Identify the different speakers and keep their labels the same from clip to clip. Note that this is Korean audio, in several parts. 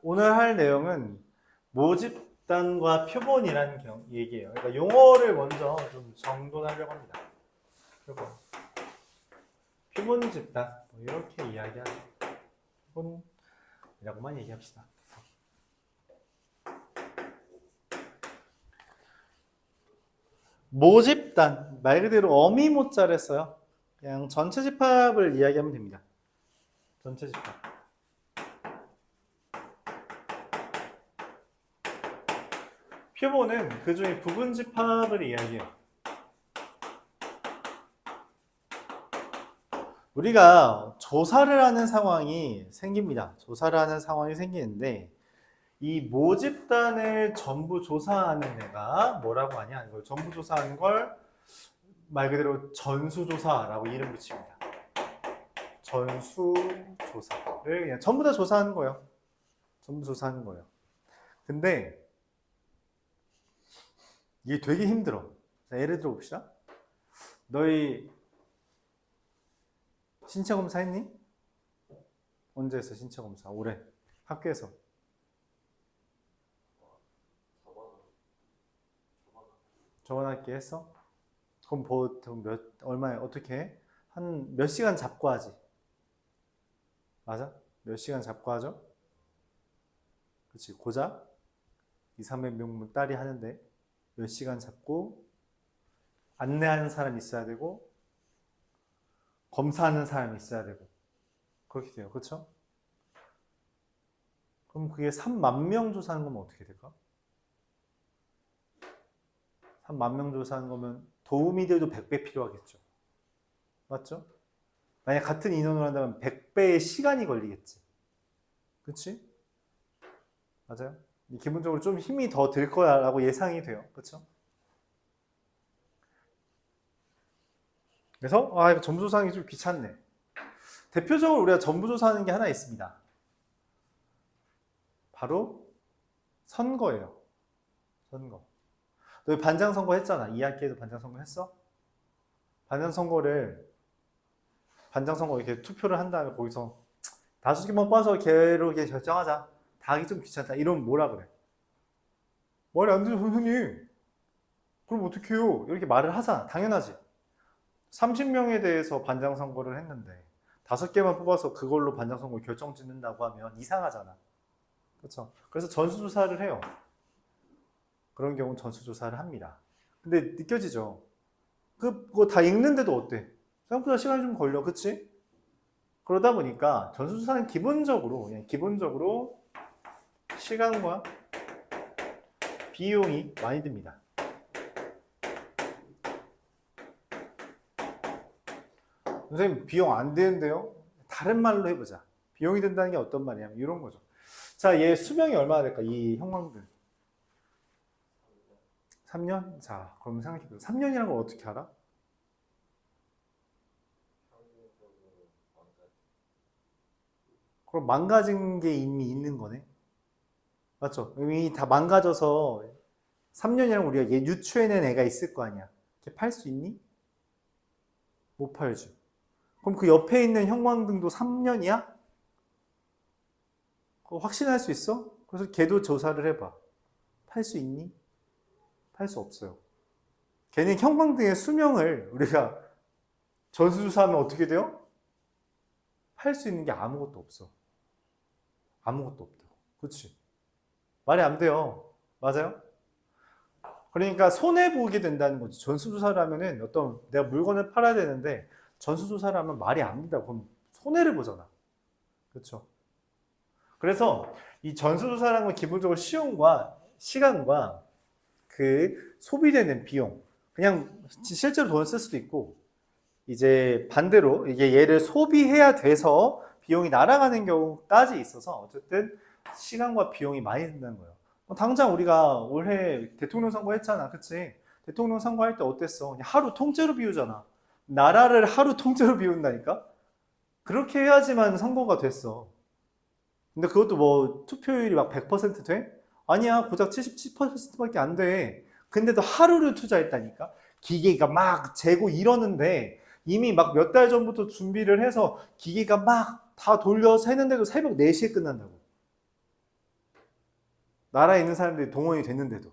Speaker 1: 오늘 할 내용은 모집단과 표본이라는 얘기예요. 그러니까 용어를 먼저 좀 정돈하려고 합니다. 표본 집단 뭐 이렇게 이야기하죠. 표본이라고만 얘기합시다. 모집단 말 그대로 어미모자를 써요. 그냥 전체 집합을 이야기하면 됩니다. 전체 집합. 표본은 그 중에 부분 집합을 이야기해요. 우리가 조사를 하는 상황이 생깁니다. 조사를 하는 상황이 생기는데 이 모집단을 전부 조사하는 애가 뭐라고 하냐? 이걸 전부 조사하는 걸 말 그대로 전수조사라고 이름 붙입니다. 전수조사를 그냥 전부 다 조사하는 거예요. 전부 조사하는 거예요. 근데 이게 되게 힘들어. 자, 예를 들어 봅시다. 너희 신체 검사 했니? 언제 했어 신체 검사? 올해 학교에서. 저번 학기에 했어? 그럼 보통 얼마에 어떻게 해? 한 몇 시간 잡고 하지? 맞아? 몇 시간 잡고 하죠? 그치, 고작 200~300명 딸이 하는데 몇 시간 잡고 안내하는 사람이 있어야 되고 검사하는 사람이 있어야 되고 그렇게 돼요. 그렇죠? 그럼 그게 3만 명 조사하는 거면 어떻게 될까? 3만 명 조사하는 거면 도우미 들도 100배 필요하겠죠. 맞죠? 만약 같은 인원으로 한다면 100배의 시간이 걸리겠지. 그치? 맞아요? 기본적으로 좀 힘이 더 들 거야 라고 예상이 돼요. 그쵸? 그래서 이거 전부조사하는 게 좀 귀찮네. 대표적으로 우리가 전부조사하는 게 하나 있습니다. 바로 선거예요. 선거. 너 반장선거 했잖아. 2학기에도 반장선거 했어? 반장선거 이렇게 투표를 한 다음에 거기서 5개만 뽑아서 걔로 이렇게 결정하자. 다 하기 좀 귀찮다. 이러면 뭐라 그래? 말이 안 되죠, 선생님. 그럼 어떻게 해요? 이렇게 말을 하잖아. 당연하지. 30명에 대해서 반장선거를 했는데 5개만 뽑아서 그걸로 반장선거 결정 짓는다고 하면 이상하잖아. 그렇죠? 그래서 전수조사를 해요. 그런 경우는 전수조사를 합니다. 근데 느껴지죠? 그거 다 읽는데도 어때? 생각보다 시간이 좀 걸려, 그치? 그러다 보니까 전수조사는 기본적으로 시간과 비용이 많이 듭니다. 선생님, 비용 안 드는데요? 다른 말로 해보자. 비용이 든다는 게 어떤 말이냐면 이런 거죠. 자, 얘 수명이 얼마나 될까? 이 형광등. 3년? 자, 그럼 생각해보세요. 3년이라는 걸 어떻게 알아? 그럼 망가진 게 이미 있는 거네? 맞죠? 이미 다 망가져서 3년이라면 우리가 얘 유추해낸 애가 있을 거 아니야. 걔 팔 수 있니? 못 팔죠. 그럼 그 옆에 있는 형광등도 3년이야? 그거 확신할 수 있어? 그래서 걔도 조사를 해봐. 팔 수 있니? 팔 수 없어요. 걔는 형광등의 수명을 우리가 전수조사하면 어떻게 돼요? 팔 수 있는 게 아무것도 없어. 아무것도 없다고. 그렇지? 말이 안 돼요. 맞아요? 그러니까 손해보게 된다는 거지. 전수조사를 하면은 어떤 내가 물건을 팔아야 되는데 전수조사를 하면 말이 안 된다고. 그럼 손해를 보잖아. 그렇죠? 그래서 이 전수조사라는 건 기본적으로 시간과 그 소비되는 비용. 그냥 실제로 돈을 쓸 수도 있고 이제 반대로 이게 얘를 소비해야 돼서 비용이 날아가는 경우까지 있어서 어쨌든 시간과 비용이 많이 든다는 거예요. 당장 우리가 올해 대통령 선거 했잖아. 그치? 대통령 선거할 때 어땠어? 그냥 하루 통째로 비우잖아. 나라를 하루 통째로 비운다니까? 그렇게 해야지만 선거가 됐어. 근데 그것도 뭐 투표율이 막 100% 돼? 아니야. 고작 77%밖에 안 돼. 근데도 하루를 투자했다니까? 기계가 막 재고 이러는데 이미 막 몇 달 전부터 준비를 해서 기계가 막 다 돌려서 했는데도 새벽 4시에 끝난다고. 나라에 있는 사람들이 동원이 됐는데도.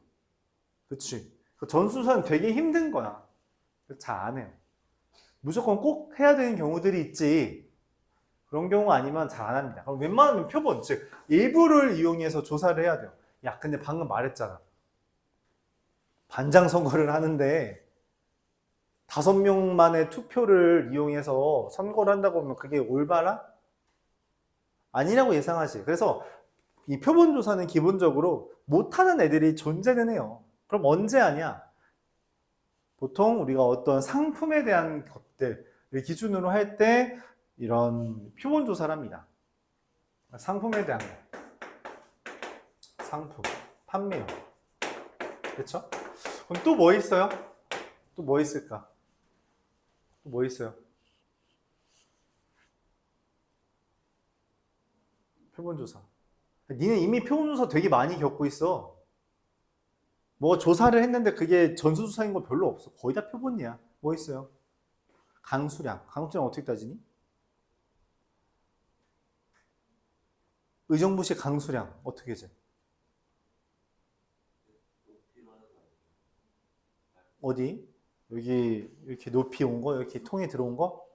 Speaker 1: 그치? 전수조사는 되게 힘든 거야. 잘 안 해요. 무조건 꼭 해야 되는 경우들이 있지. 그런 경우 아니면 잘 안 합니다. 그럼 웬만하면 표본, 즉 일부를 이용해서 조사를 해야 돼요. 야, 근데 방금 말했잖아. 반장 선거를 하는데 5명만의 투표를 이용해서 선거를 한다고 하면 그게 올바라? 아니라고 예상하지. 그래서 이 표본 조사는 기본적으로 못하는 애들이 존재는 해요. 그럼 언제 하냐? 보통 우리가 어떤 상품에 대한 것들을 기준으로 할 때 이런 표본 조사를 합니다. 상품에 대한 거. 상품, 판매용. 그렇죠? 그럼 또 뭐 있어요? 또 뭐 있을까? 또 뭐 있어요? 표본 조사. 니는 이미 표본 조사 되게 많이 겪고 있어. 뭐 조사를 했는데 그게 전수조사인 거 별로 없어. 거의 다 표본이야. 뭐 있어요? 강수량. 강수량 어떻게 따지니? 의정부시 강수량 어떻게 재? 어디? 여기 이렇게 높이 온 거? 이렇게 통에 들어온 거?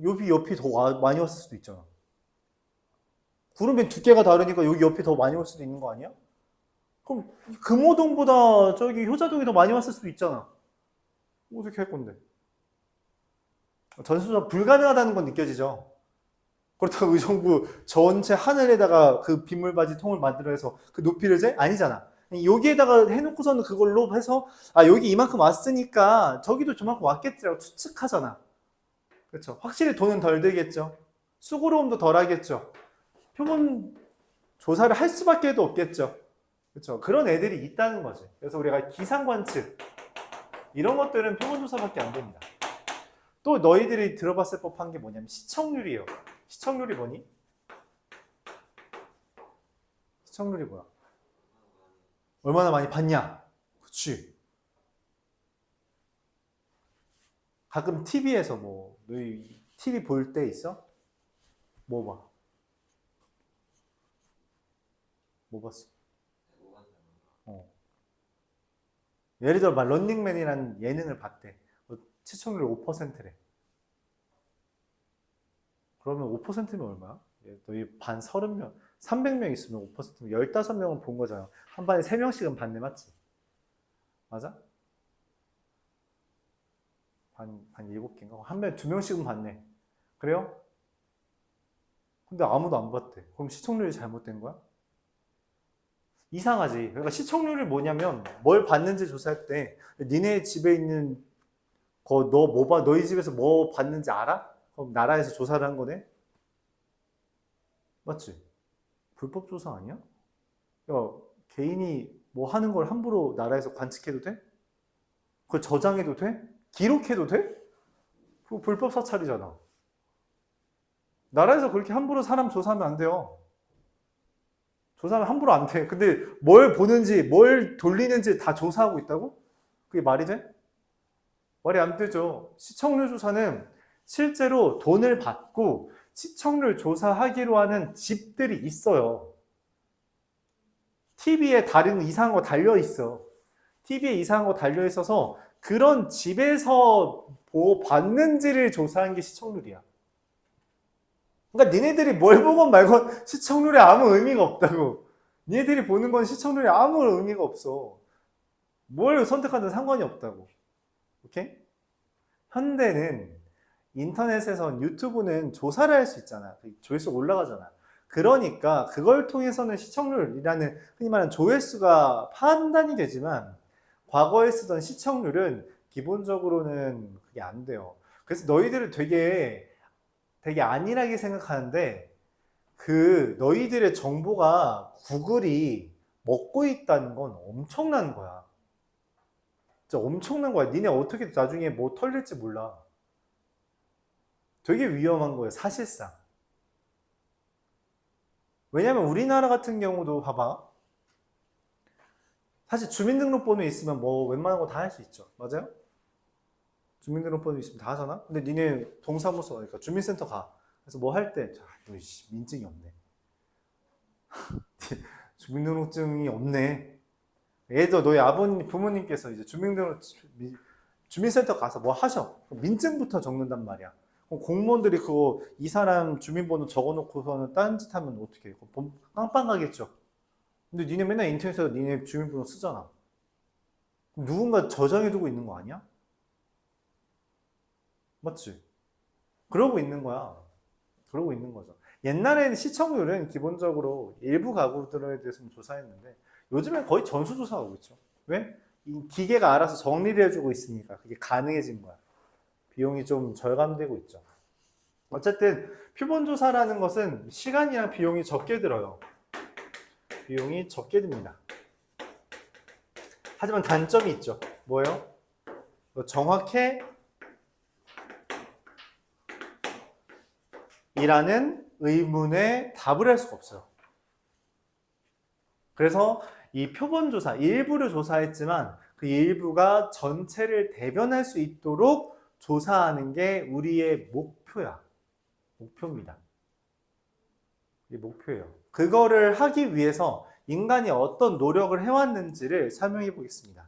Speaker 1: 여기 옆이 더 많이 왔을 수도 있잖아. 구름의 두께가 다르니까 여기 옆이 더 많이 올 수도 있는 거 아니야? 그럼 금호동보다 저기 효자동이 더 많이 왔을 수도 있잖아. 어떻게 할 건데? 전수조사 불가능하다는 건 느껴지죠? 그렇다고 의정부 전체 하늘에다가 그 빗물바지 통을 만들어서 그 높이를 재? 아니잖아. 여기에다가 해놓고서는 그걸로 해서 아 여기 이만큼 왔으니까 저기도 저만큼 왔겠지라고 추측하잖아. 그렇죠? 확실히 돈은 덜 들겠죠. 수고로움도 덜 하겠죠. 표본 조사를 할 수밖에 없겠죠. 그렇죠? 그런 애들이 있다는 거지. 그래서 우리가 기상관측 이런 것들은 표본 조사밖에 안 됩니다. 또 너희들이 들어봤을 법한 게 뭐냐면 시청률이에요. 시청률이 뭐니? 시청률이 뭐야? 얼마나 많이 봤냐? 그치? 가끔 TV에서 뭐 너희 TV 볼 때 있어? 뭐 봐? 뭐 봤어? 예를 들어 막 런닝맨이라는 예능을 봤대. 시청률 5%래. 그러면 5%면 얼마야? 너희 반 30명, 300명 있으면 5%면 15명은 본 거잖아. 한 반에 3명씩은 봤네, 맞지? 맞아? 반 7개인가? 한 반에 2명씩은 봤네. 그래요? 근데 아무도 안 봤대. 그럼 시청률이 잘못된 거야? 이상하지. 그러니까 시청률이 뭐냐면 뭘 봤는지 조사할 때 니네 집에 있는 거 너 뭐 봐? 너희 집에서 뭐 봤는지 알아? 그럼 나라에서 조사를 한 거네? 맞지? 불법 조사 아니야? 야, 개인이 뭐 하는 걸 함부로 나라에서 관측해도 돼? 그걸 저장해도 돼? 기록해도 돼? 그거 불법 사찰이잖아. 나라에서 그렇게 함부로 사람 조사하면 안 돼요. 조사하면 함부로 안 돼. 근데 뭘 보는지, 뭘 돌리는지 다 조사하고 있다고? 그게 말이 돼? 말이 안 되죠. 시청률 조사는 실제로 돈을 받고 시청률 조사하기로 하는 집들이 있어요. TV에 다른 이상한 거 달려 있어. TV에 이상한 거 달려 있어서 그런 집에서 뭐 봤는지를 조사한 게 시청률이야. 그러니까 니네들이 뭘 보건 말건 시청률에 아무 의미가 없다고. 니네들이 보는 건 시청률에 아무 의미가 없어. 뭘 선택하든 상관이 없다고. 오케이? 현대는 인터넷에선 유튜브는 조사를 할 수 있잖아. 조회수 올라가잖아. 그러니까 그걸 통해서는 시청률이라는 흔히 말하는 조회수가 판단이 되지만 과거에 쓰던 시청률은 기본적으로는 그게 안 돼요. 그래서 너희들은 되게 안일하게 생각하는데 그 너희들의 정보가 구글이 먹고 있다는 건 엄청난 거야. 진짜 엄청난 거야. 니네 어떻게 나중에 뭐 털릴지 몰라. 되게 위험한 거예요, 사실상. 왜냐면 우리나라 같은 경우도 봐봐. 사실 주민등록번호 있으면 뭐 웬만한 거 다 할 수 있죠. 맞아요? 주민등록번호 있으면 다 하잖아? 근데 니네 동사무소, 그러니까 주민센터 가. 그래서 뭐 할 때, 너 민증이 없네. 주민등록증이 없네. 예를 들어 너희 아버님, 부모님께서 이제 주민센터 가서 뭐 하셔. 민증부터 적는단 말이야. 그럼 공무원들이 그거 이 사람 주민번호 적어놓고서는 딴짓 하면 어떻게 해? 깜빵 가겠죠. 근데 니네 맨날 인터넷에서 니네 주민번호 쓰잖아. 그럼 누군가 저장해두고 있는 거 아니야? 맞지? 그러고 있는 거야. 그러고 있는 거죠. 옛날에는 시청률은 기본적으로 일부 가구들에 대해서는 조사했는데 요즘엔 거의 전수조사하고 있죠. 왜? 이 기계가 알아서 정리를 해주고 있으니까 그게 가능해진 거야. 비용이 좀 절감되고 있죠. 어쨌든 표본조사라는 것은 시간이랑 비용이 적게 들어요. 비용이 적게 듭니다. 하지만 단점이 있죠. 뭐예요? 정확해 이라는 의문에 답을 할 수가 없어요. 그래서 이 표본조사, 일부를 조사했지만 그 일부가 전체를 대변할 수 있도록 조사하는 게 우리의 목표야. 목표입니다. 이게 목표예요. 그거를 하기 위해서 인간이 어떤 노력을 해왔는지를 설명해 보겠습니다.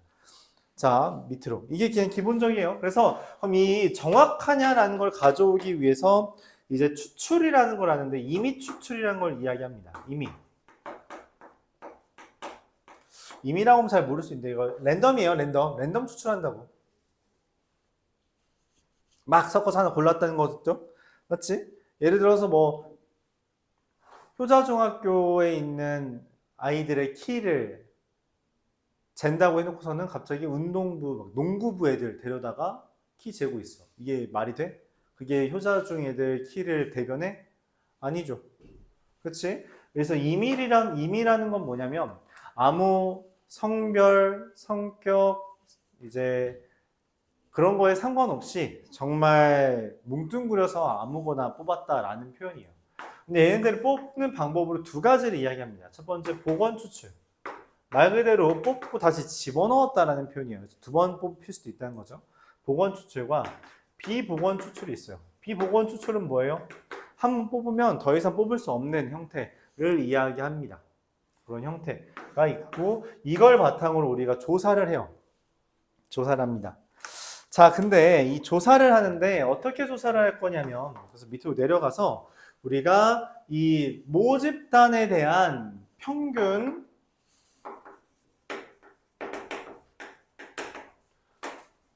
Speaker 1: 자, 밑으로. 이게 그냥 기본적이에요. 그래서 그럼 이 정확하냐라는 걸 가져오기 위해서 이제 추출이라는 걸 하는데 임의 추출이라는 걸 이야기합니다. 임의라고 하면 잘 모를 수 있는데 이거 랜덤이에요. 랜덤 추출한다고. 막 섞어서 하나 골랐다는 거죠. 맞지? 예를 들어서 뭐 효자중학교에 있는 아이들의 키를 잰다고 해놓고서는 갑자기 운동부, 농구부 애들 데려다가 키 재고 있어. 이게 말이 돼? 그게 효자중 애들 키를 대변해? 아니죠. 그치? 그래서 임의라는 건 뭐냐면 아무 성별, 성격, 이제 그런 거에 상관없이 정말 뭉뚱그려서 아무거나 뽑았다라는 표현이에요. 근데 얘네들을 뽑는 방법으로 두 가지를 이야기합니다. 첫 번째, 복원 추출. 말 그대로 뽑고 다시 집어넣었다라는 표현이에요. 그래서 두 번 뽑힐 수도 있다는 거죠. 복원 추출과 비복원 추출이 있어요. 비복원 추출은 뭐예요? 한 번 뽑으면 더 이상 뽑을 수 없는 형태를 이야기합니다. 그런 형태가 있고 이걸 바탕으로 우리가 조사를 해요. 조사를 합니다. 자, 근데 이 조사를 하는데 어떻게 조사를 할 거냐면 그래서 밑으로 내려가서 우리가 이 모집단에 대한 평균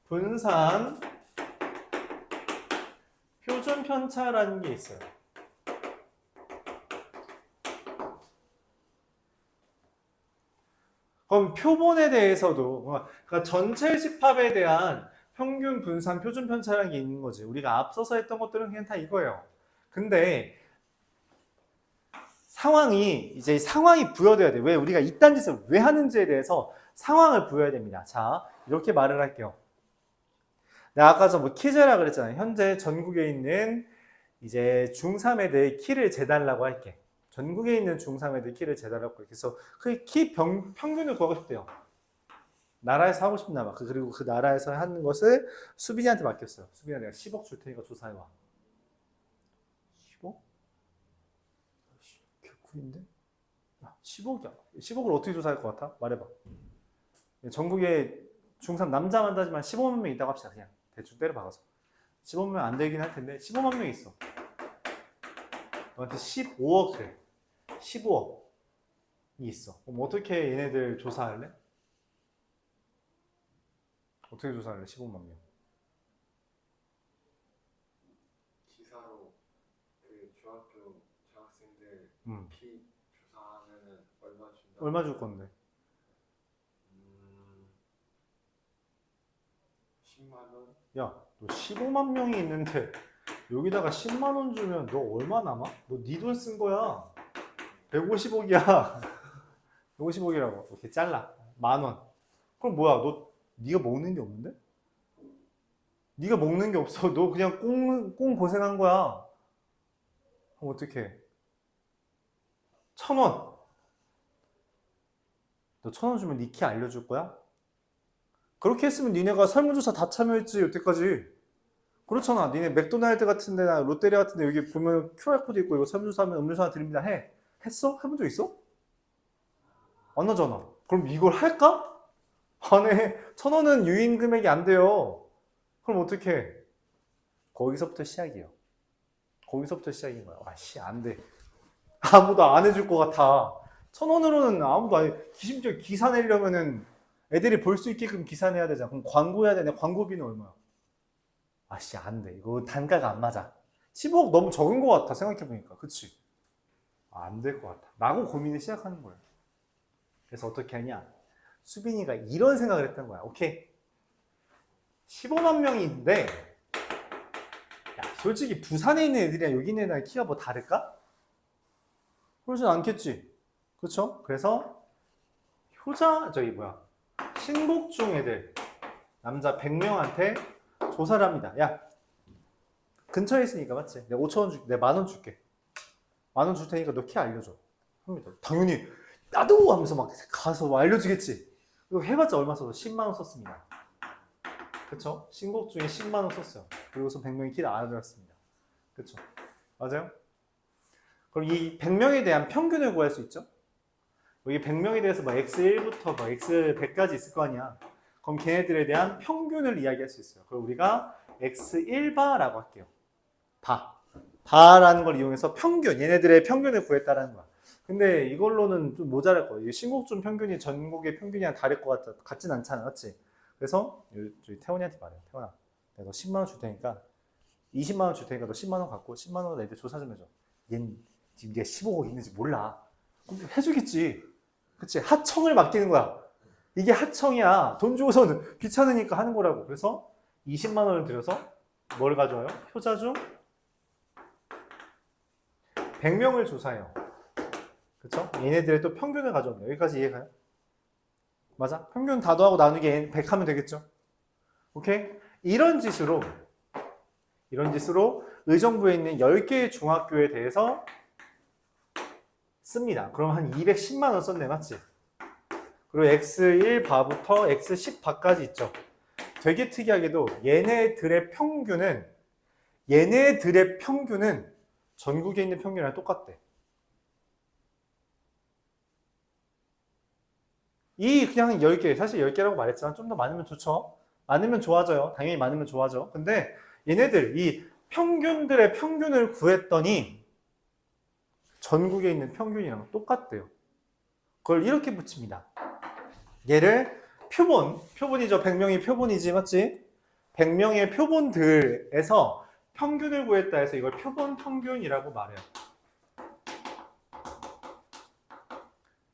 Speaker 1: 분산 표준 편차라는 게 있어요. 그럼 표본에 대해서도 그러니까 전체 집합에 대한 평균 분산 표준 편차라는 게 있는 거지. 우리가 앞서서 했던 것들은 그냥 다 이거예요. 근데 상황이 부여돼야 돼. 왜 우리가 이딴 짓을 왜 하는지에 대해서 상황을 부여해야 됩니다. 자, 이렇게 말을 할게요. 내가 아까 뭐 퀴즈라 그랬잖아요. 현재 전국에 있는 이제 중3 애들 키를 재달라고 할게. 전국에 있는 중3 애들 키를 재달라고 할게. 그래서 그 키 평균을 구하고 싶대요. 나라에서 하고 싶나 봐. 그리고 그 나라에서 하는 것을 수빈이한테 맡겼어요. 수빈아, 내가 10억 줄 테니까 조사해와. 10억? 개꿀인데? 야, 10억이야. 10억을 어떻게 조사할 것 같아? 말해봐. 전국에 중3 남자만 따지만 15만 명 있다고 합시다. 그냥 대충 때려 박아서. 15만 명 안 되긴 할 텐데 15만 명 있어. 너한테 15억 그래. 15억이 있어. 그럼 어떻게 얘네들 조사할래? 어떻게 조사할래? 15만 명.
Speaker 2: 기사로 그 중학교 장학생들 키 조사하면은 얼마 준다?
Speaker 1: 얼마 줄 건데?
Speaker 2: 10만 원?
Speaker 1: 야, 너 15만 명이 있는데 여기다가 10만 원 주면 너 얼마 남아? 너 네 돈 쓴 거야. 150억이야. 150억이라고. 이렇게 잘라. 10,000원. 그럼 뭐야? 너 네가 먹는 게 없는데? 네가 먹는 게 없어. 너 그냥 꽁 고생한 거야. 그럼 어떡해? 1,000원. 너 1,000원 주면 네 키 알려줄 거야? 그렇게 했으면 니네가 설문조사 다 참여했지 여태까지. 그렇잖아. 니네 맥도날드 같은 데나 롯데리아 같은 데 여기 보면 QR코드 있고 이거 설문조사 하면 음료수 하나 드립니다 해. 했어? 해본 적 있어? 안 하잖아. 그럼 이걸 할까? 안 해. 1,000원은 유인 금액이 안 돼요. 그럼 어떻게 해? 거기서부터 시작이에요. 거기서부터 시작인 거야. 와, 씨, 안 돼. 아무도 안 해줄 것 같아. 1,000원으로는 아무도 안 해. 심지어 기사 내려면은 애들이 볼 수 있게끔 기사 내야 되잖아. 그럼 광고 해야 되네. 광고비는 얼마야? 아씨, 안 돼. 이거 단가가 안 맞아. 15억 너무 적은 것 같아. 생각해보니까. 그치? 안 될 것 같아. 라고 고민을 시작하는 거예요. 그래서 어떻게 하냐? 수빈이가 이런 생각을 했던 거야. 오케이. 15만 명인데, 야, 솔직히 부산에 있는 애들이랑 여기 있는 애랑 키가 뭐 다를까? 그러진 않겠지. 그쵸? 그래서 신곡중 애들 남자 100명한테 조사를 합니다. 야, 근처에 있으니까 맞지? 내가 5,000원 줄게. 내가 10,000원 줄게. 10,000원 줄 테니까 너 키 알려줘. 합니다. 당연히 나도 하면서 막 가서 알려주겠지. 이거 해봤자 얼마 썼어? 10만 원 썼습니다. 그쵸? 신곡중에 10만 원 썼어요. 그리고서 100명이 키를 알아들었습니다. 그쵸? 맞아요? 그럼 이 100명에 대한 평균을 구할 수 있죠? 여기 100명에 대해서 뭐 x1부터 뭐 x100까지 있을 거 아니야. 그럼 걔네들에 대한 평균을 이야기할 수 있어요. 그럼 우리가 x1바라고 할게요. 바라는 걸 이용해서 평균, 얘네들의 평균을 구했다라는 거야. 근데 이걸로는 좀 모자랄 거야. 신곡중 평균이 전국의 평균이랑 다를 것 같진 않잖아. 맞지? 그래서 저희 태원이한테 말해요. 태원아, 내가 너 10만 원 줄 테니까 20만 원 줄 테니까 너 10만 원 갖고 10만 원으로 애들 조사 좀 해줘. 얜 지금 얘 15억 있는지 몰라. 그럼 해주겠지. 그치? 하청을 맡기는 거야. 이게 하청이야. 돈 주고서는 귀찮으니까 하는 거라고. 그래서 20만 원을 들여서 뭘 가져와요? 효자 중 100명을 조사해요. 그쵸? 얘네들의 또 평균을 가져옵니다. 여기까지 이해가요? 맞아? 평균 다 더하고 나누기 100 하면 되겠죠? 오케이? 이런 짓으로 의정부에 있는 10개의 중학교에 대해서 씁니다. 그럼 한 210만 원 썼네, 맞지? 그리고 x1바부터 x10바까지 있죠. 되게 특이하게도 얘네들의 평균은 전국에 있는 평균이랑 똑같대. 이 그냥 10개, 사실 10개라고 말했지만 좀 더 많으면 좋죠. 많으면 좋아져요. 당연히 많으면 좋아져. 근데 얘네들, 이 평균들의 평균을 구했더니 전국에 있는 평균이랑 똑같대요. 그걸 이렇게 붙입니다. 얘를 표본이죠. 100명이 표본이지, 맞지? 100명의 표본들에서 평균을 구했다 해서 이걸 표본 평균이라고 말해요.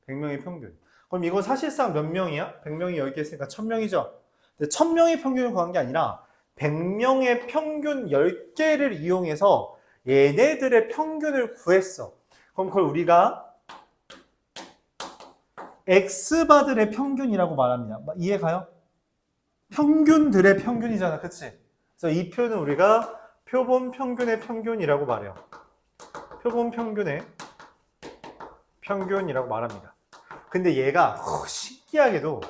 Speaker 1: 100명의 평균. 그럼 이거 사실상 몇 명이야? 100명이 10개 있으니까 1000명이죠. 근데 1000명의 평균을 구한 게 아니라 100명의 평균 10개를 이용해서 얘네들의 평균을 구했어. 그럼 그걸 우리가 X바들의 평균이라고 말합니다. 이해가요? 평균들의 평균이잖아. 그치? 그래서 이 표는 우리가 표본 평균의 평균이라고 말해요. 표본 평균의 평균이라고 말합니다. 근데 얘가 신기하게도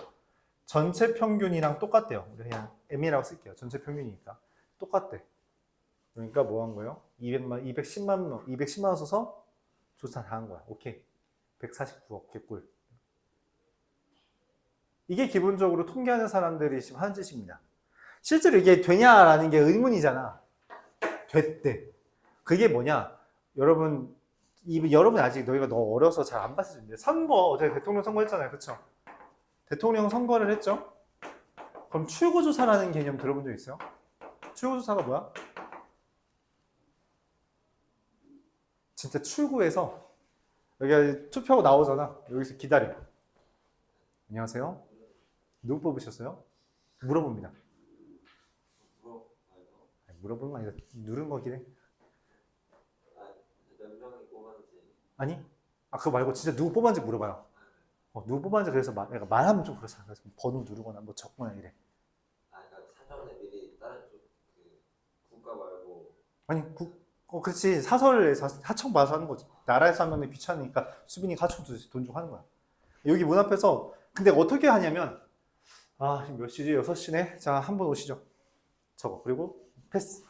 Speaker 1: 전체 평균이랑 똑같대요. 우리 그냥 M이라고 쓸게요. 전체 평균이니까. 똑같대. 그러니까 뭐 한 거예요? 210만 원 써서 조사 다 한 거야. 오케이. 149억 개꿀. 이게 기본적으로 통계하는 사람들이 지금 하는 짓입니다. 실제로 이게 되냐라는 게 의문이잖아. 됐대. 그게 뭐냐? 여러분 아직 너희가 너무 어려서 잘 안 봤을 텐데 어제 대통령 선거 했잖아요. 그쵸? 대통령 선거를 했죠? 그럼 출구조사라는 개념 들어본 적 있어요? 출구조사가 뭐야? 진짜 출구에서 여기가 투표하고 나오잖아. 여기서 기다려. 안녕하세요. 누구 뽑으셨어요? 물어봅니다. 물어보는 거 아니라 누른 거긴 해.
Speaker 2: 몇 명이 뽑았는지.
Speaker 1: 아니? 그거 말고 진짜 누구 뽑았는지 물어봐요. 누구 뽑았는지 그래서 말하면 좀 그렇잖아. 그래서 번호 누르거나 뭐 적거나 이래.
Speaker 2: 그러니까 사전에 미리 다른 쪽 국가 말고.
Speaker 1: 아니, 그렇지. 사설에서 하청 봐서 하는 거지. 나라에서 하면 귀찮으니까 수빈이 하청 돈 주고 하는 거야. 여기 문 앞에서 근데 어떻게 하냐면 지금 몇 시지? 6시네? 자, 한 번 오시죠. 저거. 그리고 패스.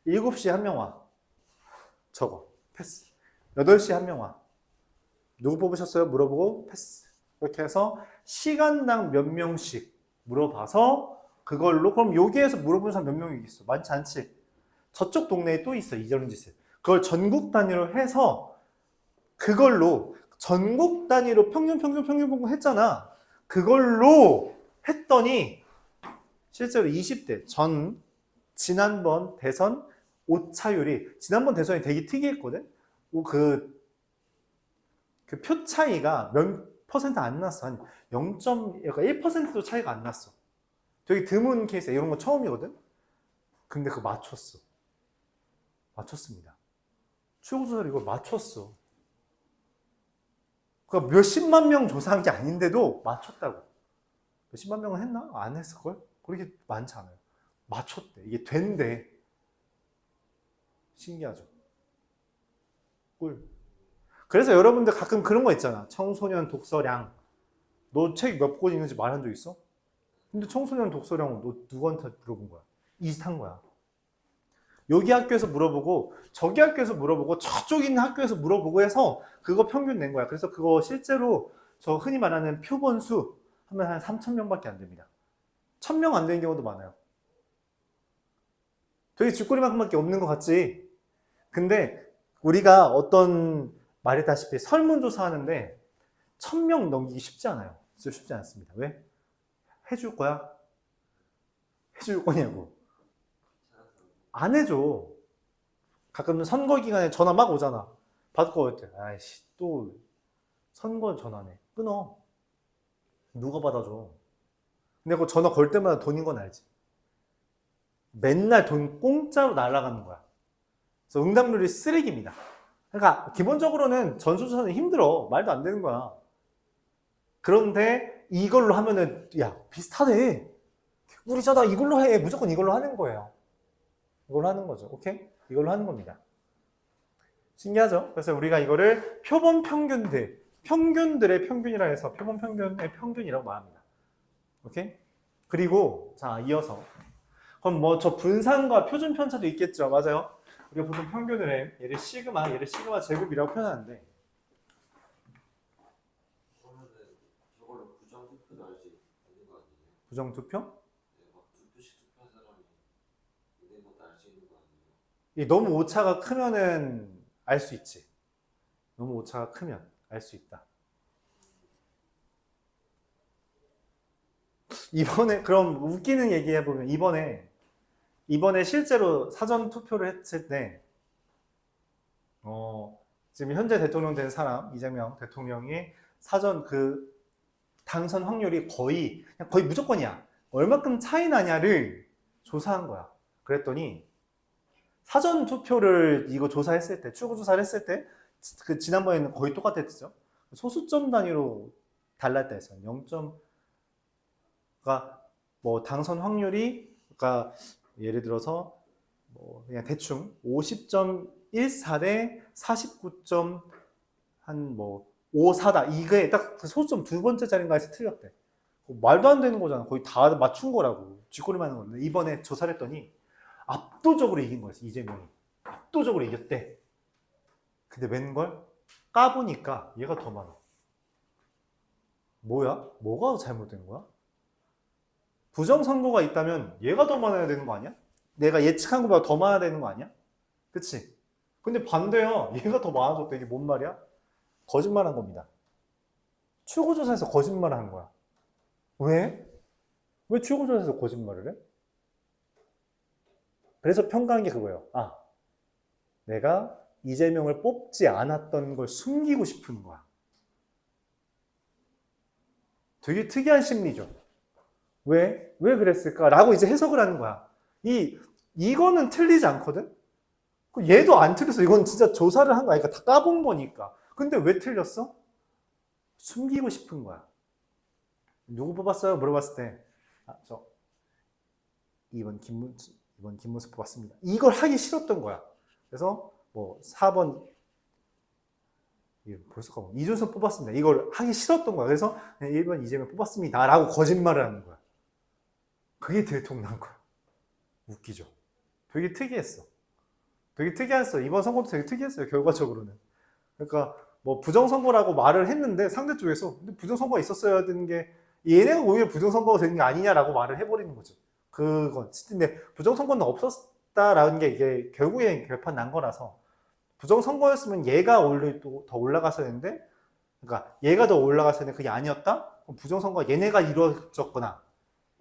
Speaker 1: 7시에 한 명 와. 저거. 패스. 8시에 한 명 와. 누구 뽑으셨어요? 물어보고 패스. 그렇게 해서 시간당 몇 명씩 물어봐서 그걸로 그럼 여기에서 물어본 사람 몇 명이 있어? 많지 않지? 저쪽 동네에 또 있어 이런 짓을. 그걸 전국 단위로 해서 그걸로 전국 단위로 평균 했잖아. 그걸로 했더니 실제로 20대 지난번 대선 오차율이 지난번 대선이 되게 특이했거든. 그 표 차이가 몇 퍼센트 안 났어. 한 0.1%도 차이가 안 났어. 되게 드문 케이스야. 이런 거 처음이거든. 근데 그거 맞췄습니다. 추후조사를 이걸 맞췄어. 그러니까 몇십만 명 조사한 게 아닌데도 맞췄다고. 몇십만 명은 했나? 안 했을걸? 그렇게 많지 않아요. 맞췄대. 이게 된대. 신기하죠? 꿀. 그래서 여러분들 가끔 그런 거 있잖아. 청소년 독서량. 너 책 몇 권 있는지 말한 적 있어? 근데 청소년 독서량은 너 누구한테 물어본 거야? 이짓한 거야. 여기 학교에서 물어보고 저기 학교에서 물어보고 저쪽 있는 학교에서 물어보고 해서 그거 평균 낸 거야. 그래서 그거 실제로 저 흔히 말하는 표본수 하면 한 3,000명밖에 안 됩니다. 1,000명 안 되는 경우도 많아요. 되게 쥐꼬리만큼밖에 없는 것 같지? 근데 우리가 어떤 말했다시피 설문조사 하는데 1,000명 넘기기 쉽지 않아요. 진짜 쉽지 않습니다. 왜? 해줄 거야? 해줄 거냐고. 안 해줘. 가끔 선거 기간에 전화 막 오잖아. 받을 거 같아. 아이씨, 또 선거 전화네. 끊어. 누가 받아줘. 근데 그 전화 걸 때마다 돈인 건 알지. 맨날 돈 공짜로 날아가는 거야. 그래서 응답률이 쓰레기입니다. 그러니까 기본적으로는 전수조사는 힘들어. 말도 안 되는 거야. 그런데 이걸로 하면은 야 비슷하네. 우리 저다 이걸로 해. 무조건 이걸로 하는 거예요. 이걸로 하는 거죠. 오케이? 이걸로 하는 겁니다. 신기하죠? 그래서 우리가 이거를 표본 평균들의 평균이라 해서 표본 평균의 평균이라고 말합니다. 오케이? 그리고 자 이어서 그럼 뭐 저 분산과 표준 편차도 있겠죠. 맞아요? 우리가 보통 평균을 해. 얘를 시그마 제곱이라고 표현하는데
Speaker 2: 그러면은 저걸로 부정 투표도 할 수 있는 거 아니에요?
Speaker 1: 부정 투표?
Speaker 2: 네, 막 2표씩 투표한 사람이 있는 것도 알 수 있는 거 아니에요?
Speaker 1: 이 너무 오차가 크면은 알 수 있지. 너무 오차가 크면 알 수 있다. 이번에 그럼 웃기는 얘기 해보면 이번에 실제로 사전 투표를 했을 때 지금 현재 대통령 된 사람 이재명 대통령이 사전 그 당선 확률이 거의 무조건이야. 얼마큼 차이 나냐를 조사한 거야. 그랬더니 사전 투표를 이거 조사했을 때 추구 조사를 했을 때 그 지난번에는 거의 똑같았죠. 소수점 단위로 달랐다 했어요. 0.가 뭐 당선 확률이 그러니까 예를 들어서 뭐 그냥 대충 50.14 대 49. 한 뭐 54다. 이게 딱 소수점 두 번째 자리인가에서 틀렸대. 말도 안 되는 거잖아. 거의 다 맞춘 거라고. 쥐꼬리만 하는 건데 이번에 조사를 했더니 압도적으로 이긴 거였어. 이재명이. 압도적으로 이겼대. 근데 웬걸? 까보니까 얘가 더 많아. 뭐야? 뭐가 잘못된 거야? 부정선거가 있다면 얘가 더 많아야 되는 거 아니야? 내가 예측한 것보다 더 많아야 되는 거 아니야? 그치? 근데 반대야. 얘가 더 많아졌대. 이게 뭔 말이야? 거짓말한 겁니다. 출구조사에서 거짓말을 한 거야. 왜? 왜 출구조사에서 거짓말을 해? 그래서 평가한 게 그거예요. 아, 내가 이재명을 뽑지 않았던 걸 숨기고 싶은 거야. 되게 특이한 심리죠. 왜 그랬을까? 라고 이제 해석을 하는 거야. 이거는 틀리지 않거든? 얘도 안 틀렸어. 이건 진짜 조사를 한 거야. 그러니까 다 까본 거니까. 근데 왜 틀렸어? 숨기고 싶은 거야. 누구 뽑았어요? 물어봤을 때, 저 2번 김문수 뽑았습니다. 이걸 하기 싫었던 거야. 그래서 뭐 4번 벌써 까먹 이준석 뽑았습니다. 이걸 하기 싫었던 거야. 그래서 1번 이재명 뽑았습니다. 라고 거짓말을 하는 거야. 그게 대통령 거야. 웃기죠. 되게 특이했어. 되게 특이했어. 이번 선거도 되게 특이했어요. 결과적으로는. 그러니까 뭐 부정선거라고 말을 했는데 상대 쪽에서 근데 부정선거가 있었어야 되는 게 얘네가 오히려 부정선거가 되는 게 아니냐라고 말을 해버리는 거죠. 그건 근데 부정선거는 없었다라는 게 이게 결국엔 결판 난 거라서 부정선거였으면 얘가 오히려 또 더 올라갔어야 되는데 그러니까 얘가 더 올라갔어야 되는데 그게 아니었다? 그럼 부정선거가 얘네가 이루어졌거나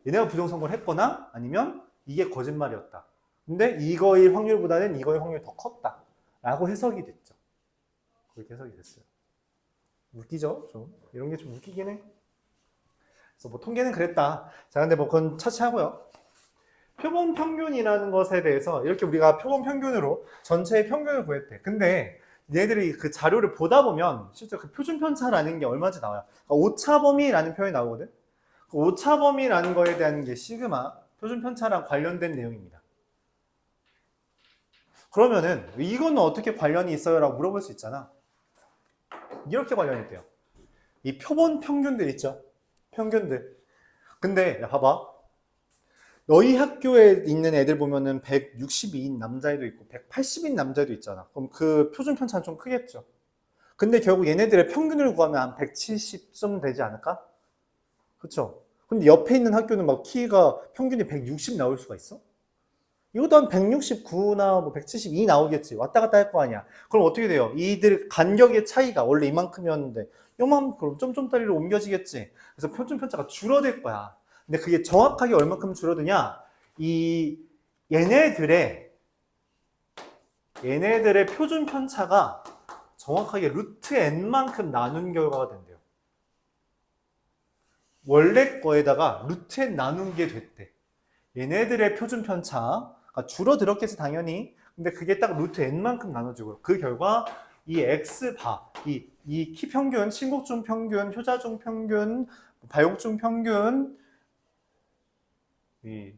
Speaker 1: 얘네가 부정선거를 했거나 아니면 이게 거짓말이었다. 근데 이거의 확률보다는 이거의 확률이 더 컸다. 라고 해석이 됐죠. 그렇게 해석이 됐어요. 웃기죠? 좀. 이런 게 좀 웃기긴 해. 그래서 뭐 통계는 그랬다. 자, 근데 뭐 그건 차치하고요. 표본 평균이라는 것에 대해서 이렇게 우리가 표본 평균으로 전체의 평균을 구했대. 근데 얘네들이 그 자료를 보다 보면 실제 그 표준 편차라는 게 얼마인지 나와요. 그러니까 오차 범위라는 표현이 나오거든. 그 오차 범위라는 거에 대한 게 시그마 표준 편차랑 관련된 내용입니다. 그러면은 이거는 어떻게 관련이 있어요? 라고 물어볼 수 있잖아. 이렇게 관련이 있대요. 이 표본 평균들 있죠? 평균들. 근데 야, 봐봐. 너희 학교에 있는 애들 보면은 162인 남자애도 있고 180인 남자애도 있잖아. 그럼 그 표준 편차는 좀 크겠죠. 근데 결국 얘네들의 평균을 구하면 한 170쯤 되지 않을까? 그쵸? 근데 옆에 있는 학교는 막 키가 평균이 160 나올 수가 있어? 이것도 한 169나 뭐 172 나오겠지. 왔다 갔다 할 거 아니야. 그럼 어떻게 돼요? 이들 간격의 차이가 원래 이만큼이었는데 요만 그럼 점점다리로 옮겨지겠지. 그래서 표준 편차가 줄어들 거야. 근데 그게 정확하게 얼마큼 줄어드냐? 이 얘네들의 표준 편차가 정확하게 루트 n만큼 나눈 결과가 된대요. 원래 거에다가 루트 n 나눈 게 됐대. 얘네들의 표준 편차가 줄어들었겠지 당연히. 근데 그게 딱 루트 n만큼 나눠지고요. 그 결과 이 x바, 이 키 평균, 친곡중 평균, 효자중 평균, 발곡중 평균, 이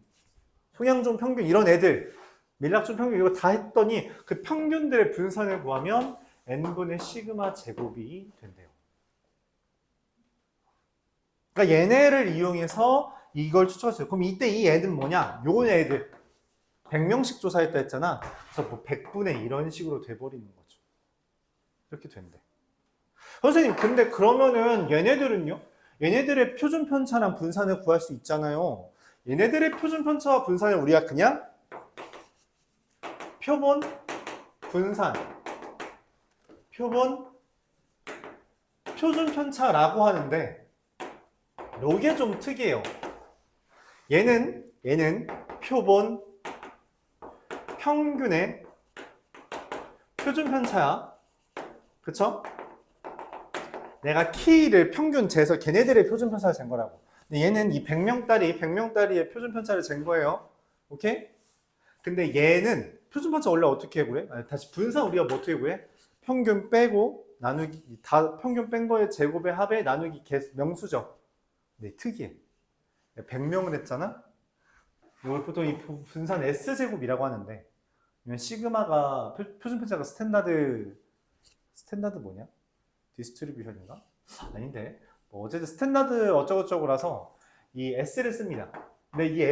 Speaker 1: 소양중 평균 이런 애들, 밀락중 평균 이거 다 했더니 그 평균들의 분산을 구하면 n분의 시그마 제곱이 된대요. 그러니까 얘네를 이용해서 이걸 추측했어요. 그럼 이때 이 애는 뭐냐? 요 애들 100명씩 조사했다 했잖아. 그래서 뭐 100분의 이런 식으로 돼버리는 거죠. 이렇게 된대. 선생님 근데 그러면은 얘네들은요? 얘네들의 표준 편차랑 분산을 구할 수 있잖아요. 얘네들의 표준 편차와 분산을 우리가 그냥 표본 분산 표준 편차라고 하는데 요게 좀 특이해요. 얘는 표본 평균의 표준 편차야. 그쵸? 내가 키를 평균 재서 걔네들의 표준 편차를 잰 거라고. 근데 얘는 이 100명짜리의 표준 편차를 잰 거예요. 오케이? 근데 얘는 표준 편차 원래 어떻게 구해? 다시 분산 우리가 뭐 어떻게 구해? 평균 빼고 나누기 다 평균 뺀 거의 제곱의 합에 나누기 명수죠. 네, 특이해. 100명을 했잖아. 이걸 보통 이 분산 S제곱이라고 하는데 시그마가 표준 편차가 스탠다드 뭐냐? 디스트리뷰션인가? 아닌데 뭐 어쨌든 스탠다드 어쩌고저쩌고라서 이 S를 씁니다. 근데 이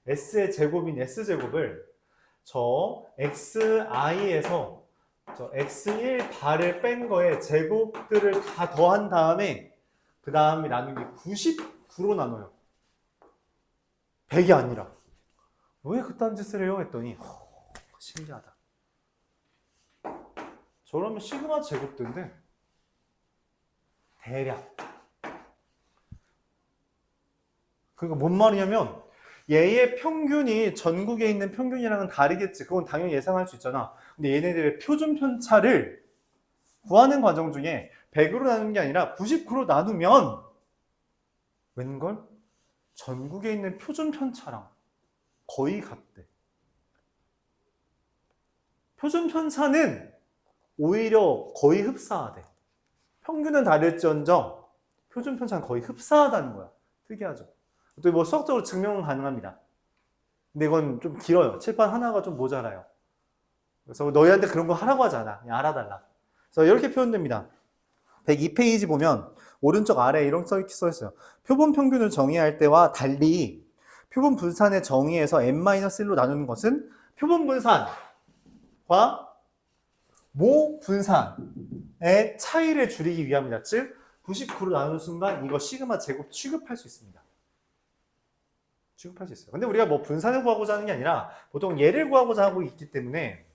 Speaker 1: S의 제곱인 S제곱을 저 XI에서 저 X1 발을 뺀 거에 제곱들을 다 더한 다음에 그 다음에 나누기 99로 나눠요. 100이 아니라. 왜 그딴 짓을 해요? 했더니 신기하다. 저러면 시그마 제곱인데 대략. 그러니까 뭔 말이냐면 얘의 평균이 전국에 있는 평균이랑은 다르겠지. 그건 당연히 예상할 수 있잖아. 근데 얘네들의 표준 편차를 구하는 과정 중에 100으로 나누는 게 아니라 99로 나누면 웬걸? 전국에 있는 표준 편차랑 거의 같대. 표준 편차는 오히려 거의 흡사하대. 평균은 다를지언정 표준 편차는 거의 흡사하다는 거야. 특이하죠. 또 뭐 수학적으로 증명은 가능합니다. 근데 이건 좀 길어요. 칠판 하나가 좀 모자라요. 그래서 너희한테 그런 거 하라고 하잖아. 그냥 알아달라. 그래서 이렇게 표현됩니다. 102페이지 보면 오른쪽 아래에 이런 써 있어요. 표본 평균을 정의할 때와 달리 표본 분산의 정의에서 n-1로 나누는 것은 표본 분산과 모 분산 차이를 줄이기 위함이다. 즉 99로 나누는 순간 이거 시그마 제곱 취급할 수 있습니다. 취급할 수 있어요. 근데 우리가 뭐 분산을 구하고자 하는 게 아니라 보통 얘를 구하고자 하고 있기 때문에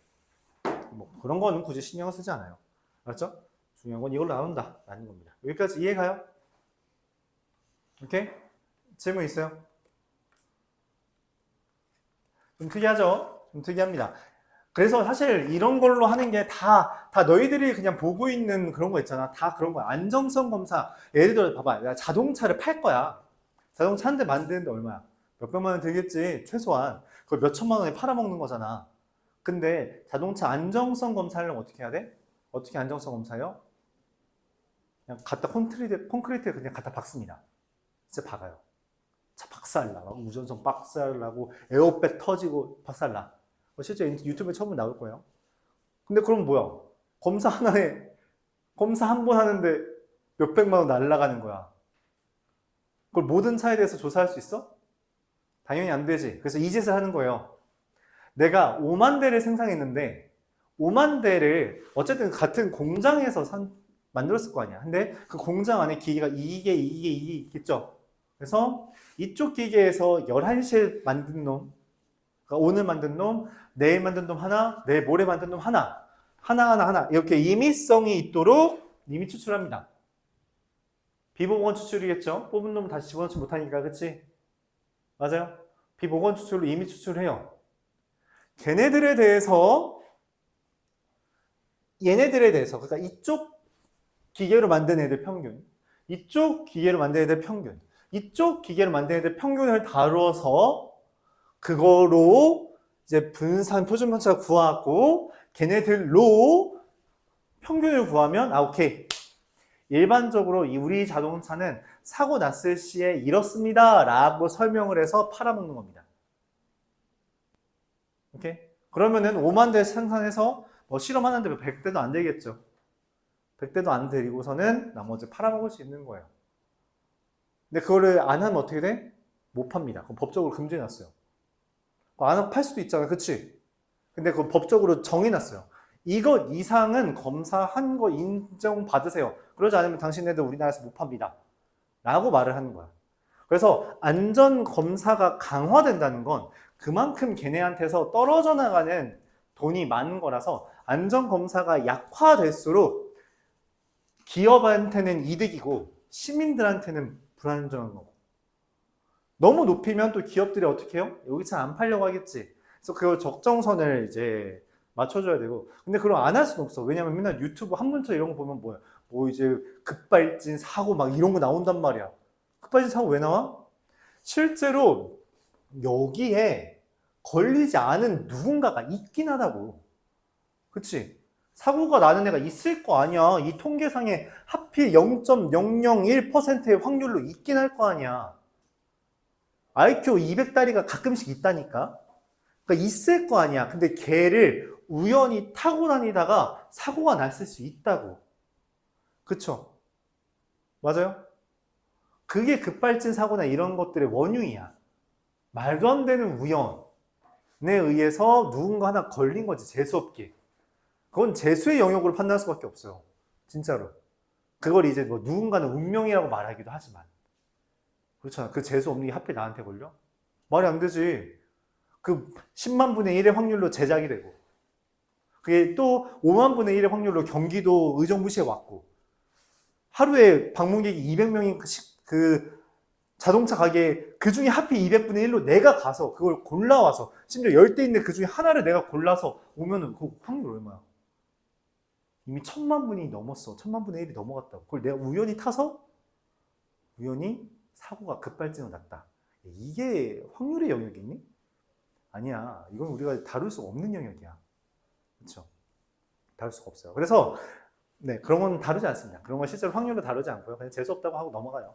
Speaker 1: 뭐 그런 거는 굳이 신경을 쓰지 않아요. 알았죠? 중요한 건 이걸로 나눈다 라는 겁니다. 여기까지 이해가요? 오케이? 질문 있어요? 좀 특이하죠? 좀 특이합니다. 그래서 사실 이런 걸로 하는 게 다 너희들이 그냥 보고 있는 그런 거 있잖아. 다 그런 거야. 안정성 검사. 예를 들어 봐봐. 내가 자동차를 팔 거야. 자동차 한 대 만드는데 얼마야? 몇백만 원 들겠지. 최소한. 그걸 몇천만 원에 팔아먹는 거잖아. 근데 자동차 안정성 검사하려면 어떻게 해야 돼? 어떻게 안정성 검사해요? 그냥 갖다 콘크리트에 그냥 갖다 박습니다. 진짜 박아요. 차 박살나. 무전성 박살나고 에어백 터지고 박살나. 실제 유튜브에 처음 나올 거예요. 근데 그럼 뭐야? 검사 한 번 하는데 몇백만 원 날라가는 거야. 그걸 모든 차에 대해서 조사할 수 있어? 당연히 안 되지. 그래서 이 짓을 하는 거예요. 내가 5만 대를 생산했는데 5만 대를 어쨌든 같은 공장에서 만들었을 거 아니야. 근데 그 공장 안에 기계가 이게 있겠죠. 그래서 이쪽 기계에서 11시에 만든 놈, 그러니까 오늘 만든 놈, 내일 만든 놈 하나, 내일 모레 만든 놈 하나, 하나 이렇게 임의성이 있도록 님이 추출합니다. 비보건 추출이겠죠. 뽑은 놈 다시 집어넣지 못하니까. 그치? 맞아요. 비보건 추출로 임의 추출해요. 얘네들에 대해서 그러니까 이쪽 기계로 만든 애들 평균, 이쪽 기계로 만든 애들 평균, 이쪽 기계로 만든 애들 평균을 다뤄서 그거로 이제 분산 표준 편차 구하고 걔네들로 평균을 구하면 오케이. 일반적으로 우리 자동차는 사고 났을 시에 이렇습니다 라고 설명을 해서 팔아먹는 겁니다. 오케이? 그러면은 5만 대 생산해서 뭐 실험하는데 100대도 안 되겠죠. 100대도 안 되고서는 나머지 팔아먹을 수 있는 거예요. 근데 그거를 안 하면 어떻게 돼? 못 팝니다. 그럼 법적으로 금지해놨어요. 안 하면 팔 수도 있잖아. 그치? 근데 그거 법적으로 정해놨어요. 이것 이상은 검사한 거 인정받으세요. 그러지 않으면 당신네들 우리나라에서 못 팝니다. 라고 말을 하는 거야. 그래서 안전검사가 강화된다는 건 그만큼 걔네한테서 떨어져 나가는 돈이 많은 거라서 안전검사가 약화될수록 기업한테는 이득이고 시민들한테는 불안정한 거고. 너무 높이면 또 기업들이 어떻게 해요? 여기 잘 안 팔려고 하겠지. 그래서 그 적정선을 이제 맞춰줘야 되고. 근데 그걸 안 할 수는 없어. 왜냐면 맨날 유튜브 한문처 이런 거 보면 뭐야? 뭐 이제 급발진 사고 막 이런 거 나온단 말이야. 급발진 사고 왜 나와? 실제로 여기에 걸리지 않은 누군가가 있긴 하다고. 그치? 사고가 나는 애가 있을 거 아니야. 이 통계상에 하필 0.001%의 확률로 있긴 할 거 아니야. IQ 200다리가 가끔씩 있다니까. 그러니까 있을 거 아니야. 근데 걔를 우연히 타고 다니다가 사고가 났을 수 있다고. 그쵸? 맞아요? 그게 급발진 사고나 이런 것들의 원흉이야. 말도 안 되는 우연에 의해서 누군가 하나 걸린 거지. 재수없게. 그건 재수의 영역으로 판단할 수밖에 없어요. 진짜로. 그걸 이제 뭐 누군가는 운명이라고 말하기도 하지만. 그렇잖아. 그 재수 없는 게 하필 나한테 걸려? 말이 안 되지. 그 10만 분의 1의 확률로 제작이 되고. 그게 또 5만 분의 1의 확률로 경기도 의정부시에 왔고. 하루에 방문객이 200명인 그 자동차 가게에 그 중에 하필 200분의 1로 내가 가서 그걸 골라와서 심지어 10대 있는데 그 중에 하나를 내가 골라서 오면은 그 확률 얼마야? 이미 1000만 분이 넘었어. 1000만 분의 1이 넘어갔다고. 그걸 내가 우연히 타서 우연히 사고가 급발진을 났다. 이게 확률의 영역이니? 아니야. 이건 우리가 다룰 수 없는 영역이야. 그렇죠? 다룰 수가 없어요. 그래서 네, 그런 건 다루지 않습니다. 그런 건 실제로 확률로 다루지 않고요. 그냥 재수 없다고 하고 넘어가요.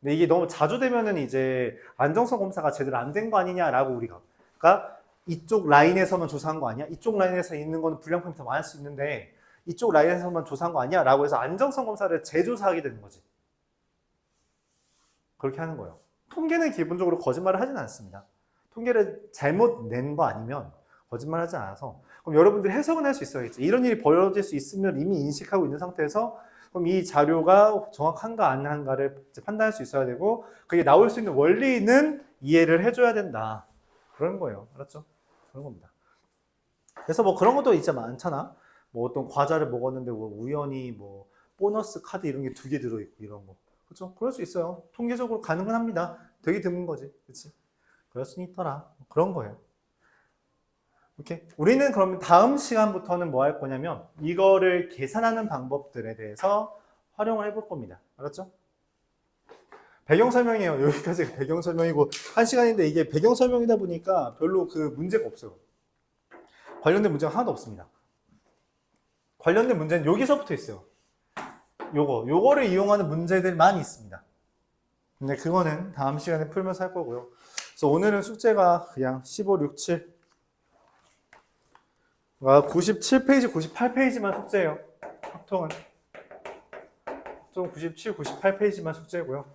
Speaker 1: 근데 이게 너무 자주 되면은 이제 안정성 검사가 제대로 안 된 거 아니냐라고 우리가. 그러니까 이쪽 라인에서만 조사한 거 아니야? 이쪽 라인에서 있는 거는 불량품이 더 많을 수 있는데 이쪽 라인에서만 조사한 거 아니야? 라고 해서 안정성 검사를 재조사하게 되는 거지. 그렇게 하는 거예요. 통계는 기본적으로 거짓말을 하진 않습니다. 통계를 잘못 낸 거 아니면 거짓말하지 않아서. 그럼 여러분들이 해석은 할 수 있어야겠지. 이런 일이 벌어질 수 있으면 이미 인식하고 있는 상태에서 그럼 이 자료가 정확한가 안 한가를 이제 판단할 수 있어야 되고 그게 나올 수 있는 원리는 이해를 해줘야 된다. 그런 거예요. 알았죠? 그런 겁니다. 그래서 뭐 그런 것도 진짜 많잖아. 뭐 어떤 과자를 먹었는데 뭐 우연히 뭐 보너스 카드 이런 게 2개 들어있고 이런 거. 그렇죠? 그럴 수 있어요. 통계적으로 가능은 합니다. 되게 드문 거지. 그렇지? 그럴 수는 있더라. 그런 거예요. 오케이. 우리는 그러면 다음 시간부터는 뭐 할 거냐면 이거를 계산하는 방법들에 대해서 활용을 해볼 겁니다. 알았죠? 배경 설명이에요. 여기까지가 배경 설명이고 1시간인데 이게 배경 설명이다 보니까 별로 그 문제가 없어요. 관련된 문제가 하나도 없습니다. 관련된 문제는 여기서부터 있어요. 요거를 이용하는 문제들만 있습니다. 근데 그거는 다음 시간에 풀면서 할 거고요. 그래서 오늘은 숙제가 그냥 15, 6, 7 97페이지, 98페이지만 숙제예요. 합통은. 좀 97, 98페이지만 숙제고요.